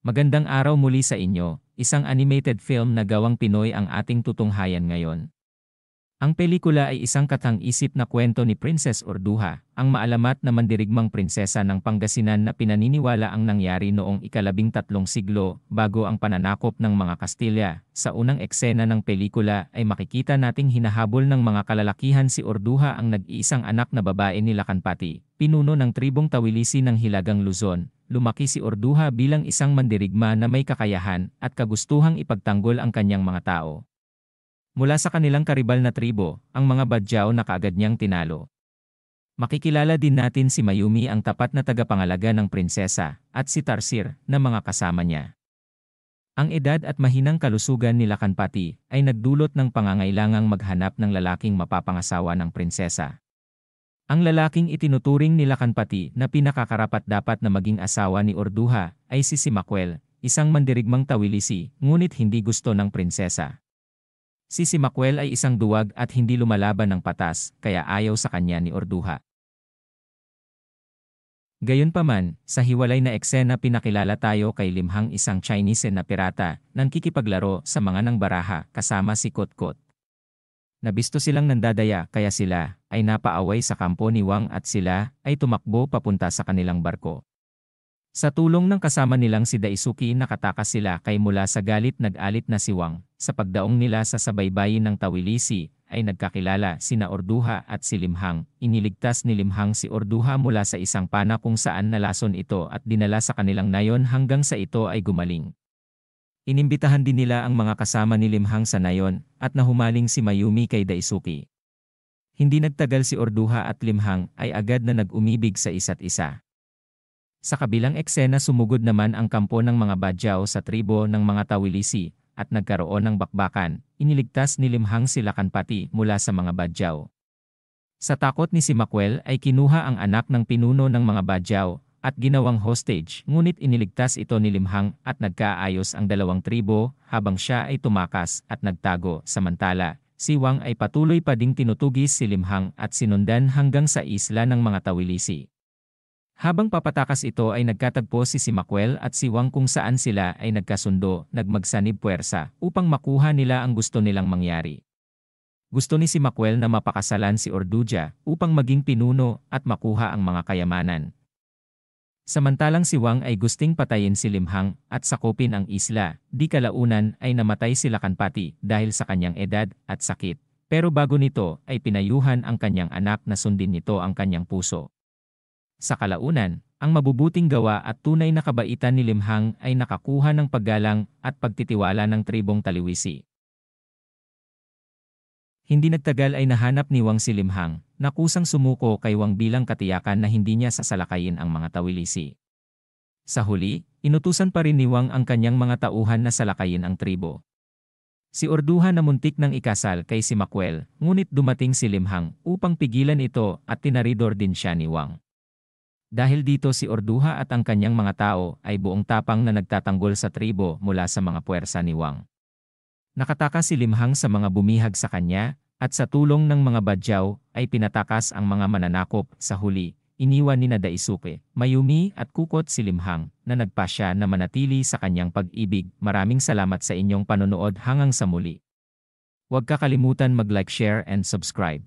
Magandang araw muli sa inyo, isang animated film na gawang Pinoy ang ating tutunghayan ngayon. Ang pelikula ay isang katang-isip na kwento ni Princess Urduha, ang maalamat na mandirigmang prinsesa ng Pangasinan na pinaniniwala ang nangyari noong ika-13 siglo bago ang pananakop ng mga Kastilya. Sa unang eksena ng pelikula ay makikita nating hinahabol ng mga kalalakihan si Urduha ang nag-iisang anak na babae ni Lakanpati, pinuno ng tribong Tawilisi ng Hilagang Luzon. Lumaki si Urduha bilang isang mandirigma na may kakayahan at kagustuhang ipagtanggol ang kanyang mga tao. Mula sa kanilang karibal na tribo, ang mga Badjao na kaagad niyang tinalo. Makikilala din natin si Mayumi, ang tapat na tagapangalaga ng prinsesa, at si Tarsir na mga kasama niya. Ang edad at mahinang kalusugan ni Lakanpati ay nagdulot ng pangangailangang maghanap ng lalaking mapapangasawa ng prinsesa. Ang lalaking itinuturing ni Lakanpati na pinakakarapat-dapat na maging asawa ni Urduha ay si Simakwel, isang mandirigmang Tawilisi, ngunit hindi gusto ng prinsesa. Si Simakwel ay isang duwag at hindi lumalaban ng patas, kaya ayaw sa kanya ni Urduha. Gayunpaman, sa hiwalay na eksena pinakilala tayo kay Limhang, isang Chinese na pirata, nang kikipaglaro sa mga nang baraha kasama si Kotkot. Nabisto silang nandadaya kaya sila ay napaaway sa kampo ni Wang at sila ay tumakbo papunta sa kanilang barko. Sa tulong ng kasama nilang si Daisuke, nakatakas sila kay mula sa galit nag-alit na si Wang. Sa pagdaong nila sa sabaybayin ng Tawilisi, ay nagkakilala sina Urduha at si Limhang. Iniligtas ni Limhang si Urduha mula sa isang pana kung saan nalason ito at dinala sa kanilang nayon hanggang sa ito ay gumaling. Inimbitahan din nila ang mga kasama ni Limhang sa nayon at nahumaling si Mayumi kay Daisuke. Hindi nagtagal si Urduha at Limhang ay agad na nag-umibig sa isa't isa. Sa kabilang eksena, sumugod naman ang kampo ng mga Badjao sa tribo ng mga Tawilisi at nagkaroon ng bakbakan. Iniligtas ni Limhang si Lakanpati mula sa mga Badjao. Sa takot ni Simakwel ay kinuha ang anak ng pinuno ng mga Badjao at ginawang hostage, ngunit iniligtas ito ni Limhang at nagkaayos ang dalawang tribo habang siya ay tumakas at nagtago. Samantala, si Wang ay patuloy pa ding tinutugis si Limhang at sinundan hanggang sa isla ng mga Tawilisi. Habang papatakas ito ay nagkatagpo si Simakwel at si Wang kung saan sila ay nagkasundo, nagmagsanib puwersa upang makuha nila ang gusto nilang mangyari. Gusto ni Simakwel na mapakasalan si Urduja upang maging pinuno at makuha ang mga kayamanan. Samantalang si Wang ay gusting patayin si Limhang at sakupin ang isla. Di kalaunan ay namatay si Lakanpati dahil sa kanyang edad at sakit. Pero bago nito ay pinayuhan ang kanyang anak na sundin nito ang kanyang puso. Sa kalaunan, ang mabubuting gawa at tunay na kabaitan ni Limhang ay nakakuha ng paggalang at pagtitiwala ng tribong Taliwisi. Hindi nagtagal ay nahanap ni Wang si Limhang, na kusang sumuko kay Wang bilang katiyakan na hindi niya sasalakayin ang mga Tawilisi. Sa huli, inutusan pa rin ni Wang ang kanyang mga tauhan na salakayin ang tribo. Si Urduha na muntik ng ikasal kay Simakwel, ngunit dumating si Limhang upang pigilan ito at tinaridor din siya ni Wang. Dahil dito si Urduha at ang kanyang mga tao ay buong tapang na nagtatanggol sa tribo mula sa mga puwersa ni Wang. Nakatakas si Limhang sa mga bumihag sa kanya at sa tulong ng mga Badjao ay pinatakas ang mga mananakop. Sa huli, iniwan ni Daisuke, Mayumi at Kukot si Limhang na nagpasya na manatili sa kanyang pag-ibig. Maraming salamat sa inyong panonood hanggang sa muli. Huwag kakalimutan mag-like, share and subscribe.